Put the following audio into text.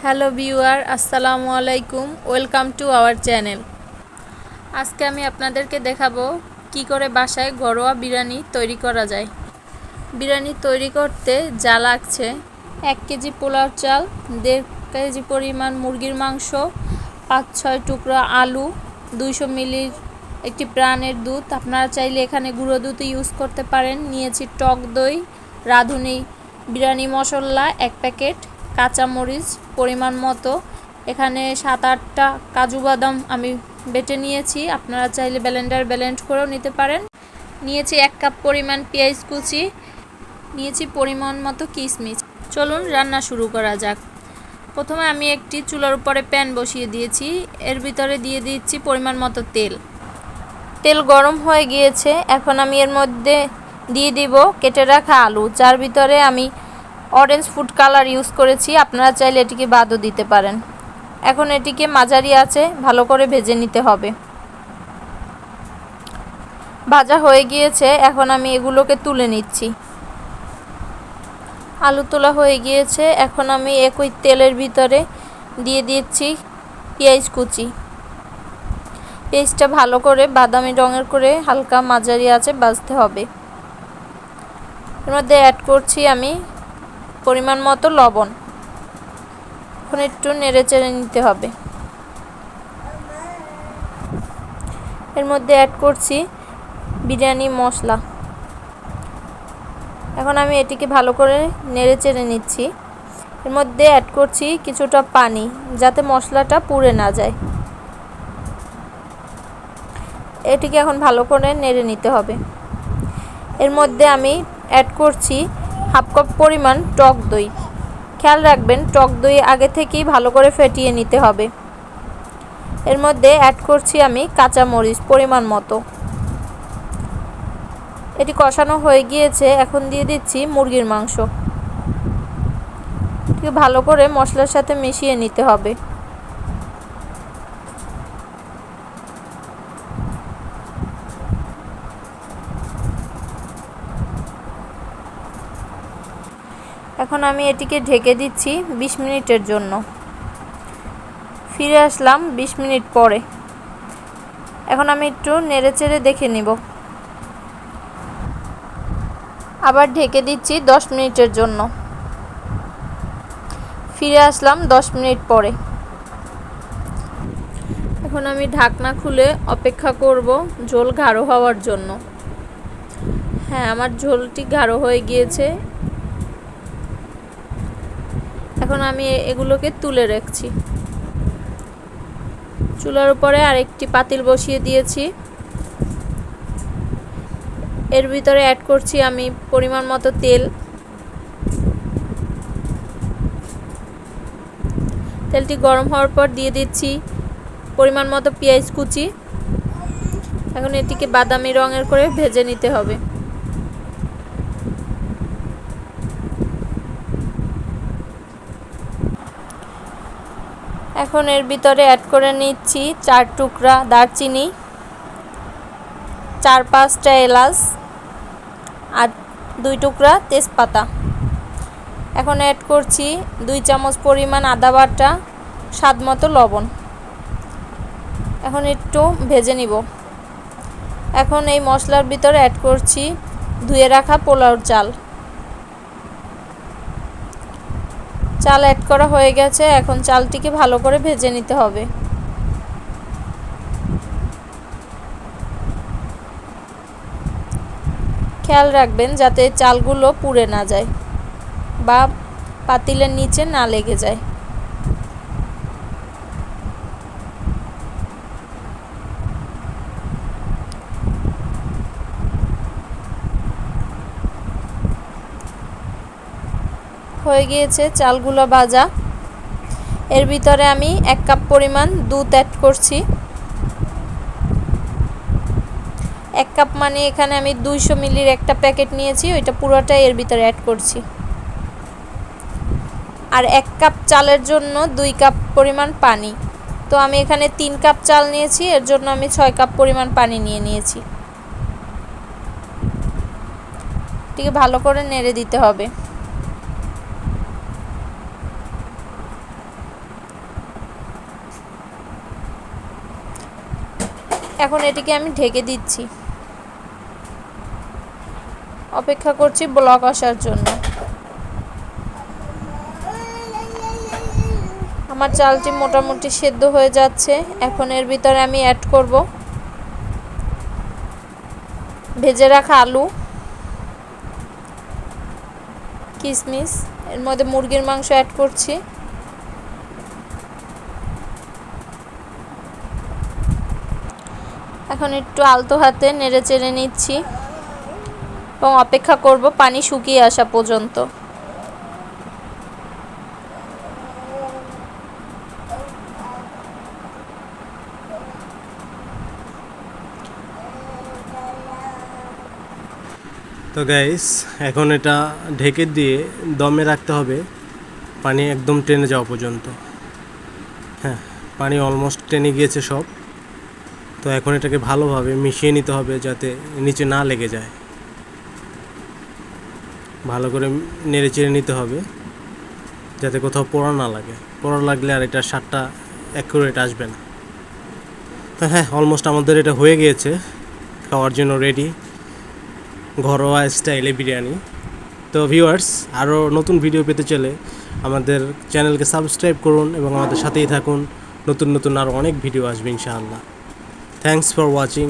Hello viewer, আসসালামু আলাইকুম। Welcome to our channel. আজকে আমি আপনাদেরকে দেখাবো কি করে বাসায় ঘরোয়া বিরিয়ানি তৈরি করা যায়। বিরিয়ানি তৈরি করতে যা লাগছে: 1 কেজি পোলাও চাল, 1.5 কেজি পরিমাণ মুরগির মাংস, 5-6 টুকরা আলু, 200 মিলির একটি প্রাণের দুধ, আপনারা চাইলে এখানে গুঁড়ো দুধ ইউজ করতে পারেন। নিয়েছি টক দই, রাঁধুনি বিরিয়ানি মশলা 1 প্যাকেট, কাঁচামরিচ পরিমাণ মতো, এখানে 7-8টা কাজু বাদাম আমি বেটে নিয়েছি, আপনারা চাইলে ব্লেন্ড করেও নিতে পারেন। নিয়েছি 1 কাপ পরিমাণ পেঁয়াজ কুচি, নিয়েছি পরিমাণ মতো কিশমিশ। চলুন রান্না শুরু করা যাক। প্রথমে আমি একটি চুলার উপরে প্যান বসিয়ে দিয়েছি, এর ভিতরে দিয়ে দিচ্ছি পরিমাণ মতো তেল। তেল গরম হয়ে গিয়েছে, এখন আমি এর মধ্যে দিয়ে দিব কেটে রাখা আলু, যার ভিতরে আমি অরেঞ্জ ফুড কালার ইউজ করেছি, আপনারা চাইলে এটিকে বাদও দিতে পারেন। এখন এটিকে মাঝারি আঁচে ভালো করে ভেজে নিতে হবে। ভাজা হয়ে গিয়েছে, এখন আমি এগুলোকে তুলে নিচ্ছি। আলু তোলা হয়ে গিয়েছে, এখন আমি একই তেলের ভিতরে দিয়ে দিচ্ছি পেঁয়াজ কুচি। পেঁয়াজটা ভালো করে বাদামি রঙের করে হালকা মাঝারি আঁচে ভাজতে হবে। এর মধ্যে অ্যাড করছি আমি পরিমাণ মতো লবণ। এখন একটু নেড়ে চেড়ে নিতে হবে। এর মধ্যে অ্যাড করছি বিরিয়ানি মশলা। এখন আমি এটিকে ভালো করে নেড়ে চেড়ে নিচ্ছি। এর মধ্যে অ্যাড করছি কিছুটা পানি, যাতে মশলাটা পুড়ে না যায়। এটিকে এখন ভালো করে নেড়ে নিতে হবে। এর মধ্যে আমি অ্যাড করছি 1/2 কাপ পরিমাণ টক দই। খেয়াল রাখবেন টক দই আগে থেকেই ভালো করে ফেটিয়ে নিতে হবে। এর মধ্যে অ্যাড করছি আমি কাঁচামরিচ পরিমাণ মতো। এটি কষানো হয়ে গিয়েছে, এখন দিয়ে দিচ্ছি মুরগির মাংস। এটিকে ভালো করে মশলার সাথে মিশিয়ে নিতে হবে। এখন আমি এটিকে ঢেকে দিচ্ছি 20 মিনিটের জন্য। ফিরে আসলাম 20 মিনিট পরে। এখন আমি একটু নেড়েচেড়ে দেখে নিব। আবার ঢেকে দিচ্ছি 10 মিনিটের জন্য। ফিরে আসলাম 10 মিনিট পরে। এখন আমি ঢাকনা খুলে অপেক্ষা করব ঝোল গাঢ় হওয়ার জন্য। হ্যাঁ, আমার ঝোলটি গাঢ় হয়ে গিয়েছে। এখন আমি এগুলোকে তুলে রাখছি। চুলার উপরে আরেকটি পাতিল বসিয়ে দিয়েছি। এর ভিতরে অ্যাড করছি আমি পরিমাণ মতো তেল। তেলটি গরম হওয়ার পর দিয়ে দিচ্ছি পরিমাণ মতো পেঁয়াজ কুচি। এখন এটিকে বাদামি রঙের করে ভেজে নিতে হবে। এখন এর ভিতরে অ্যাড করে নিচ্ছি 4 টুকরা দারচিনি, 4-5টা এলাচ আর 2 টুকরা তেজপাতা। এখন অ্যাড করছি 2 চামচ পরিমাণ আদা বাটা, স্বাদ মতো লবণ। এখন একটু ভেজে নিব। এখন এই মশলার ভিতরে অ্যাড করছি ধুয়ে রাখা পোলাওর চাল। চাল অ্যাড করা হয়ে গেছে, এখন চালটিকে ভালো করে ভেজে নিতে হবে। খেয়াল রাখবেন যাতে চালগুলো পুড়ে না যায় বা পাতিলের নিচে না লেগে যায়। হয়ে গিয়েছে চালগুলো ভাজা। এর ভিতরে আমি 1 কাপ পরিমাণ দুধ অ্যাড করছি। 1 কাপ মানে এখানে আমি 200 মিলির একটা প্যাকেট নিয়েছি, ওইটা পুরোটাই এর ভিতরে অ্যাড করছি। আর 1 কাপ চালের জন্য 2 কাপ পরিমাণ পানি। তো আমি এখানে 3 কাপ চাল নিয়েছি, এর জন্য আমি 6 কাপ পরিমাণ পানি নিয়েছি। এটিকে ভালো করে নেড়ে দিতে হবে। এখন এটিকে আমি ঢেকে দিচ্ছি, অপেক্ষা করছি ব্লক আসার জন্য। আমার চালটি মোটামুটি সেদ্ধ হয়ে যাচ্ছে। এখন এর ভিতরে আমি অ্যাড করব ভেজে রাখা আলু, কিশমিশ, এর মধ্যে মুরগির মাংস অ্যাড করছি। এখন একটু আলতো হাতে নেড়ে চেড়ে নিচ্ছি এবং অপেক্ষা করব পানি শুকিয়ে আসা পর্যন্ত। তো গাইস, এখন এটা ঢেকে দিয়ে দমে রাখতে হবে পানি একদম টেনে যাওয়া পর্যন্ত। হ্যাঁ, পানি অলমোস্ট টেনে গিয়েছে সব। তো এখন এটাকে ভালোভাবে মিশিয়ে নিতে হবে যাতে নিচে না লেগে যায়। ভালো করে নেড়ে চেড়ে নিতে হবে যাতে কোথাও পোড়া না লাগে। পোড়া লাগলে আর এটার স্বাদটা অ্যাকুরেট আসবে না। তো হ্যাঁ, অলমোস্ট আমাদের এটা হয়ে গিয়েছে, খাওয়ার জন্য রেডি, ঘরোয়া স্টাইলে বিরিয়ানি। তো ভিউয়ার্স, আরও নতুন ভিডিও পেতে চলে আমাদের চ্যানেলকে সাবস্ক্রাইব করুন এবং আমাদের সাথেই থাকুন। নতুন নতুন আরও অনেক ভিডিও আসবে ইনশাআল্লাহ। Thanks for watching.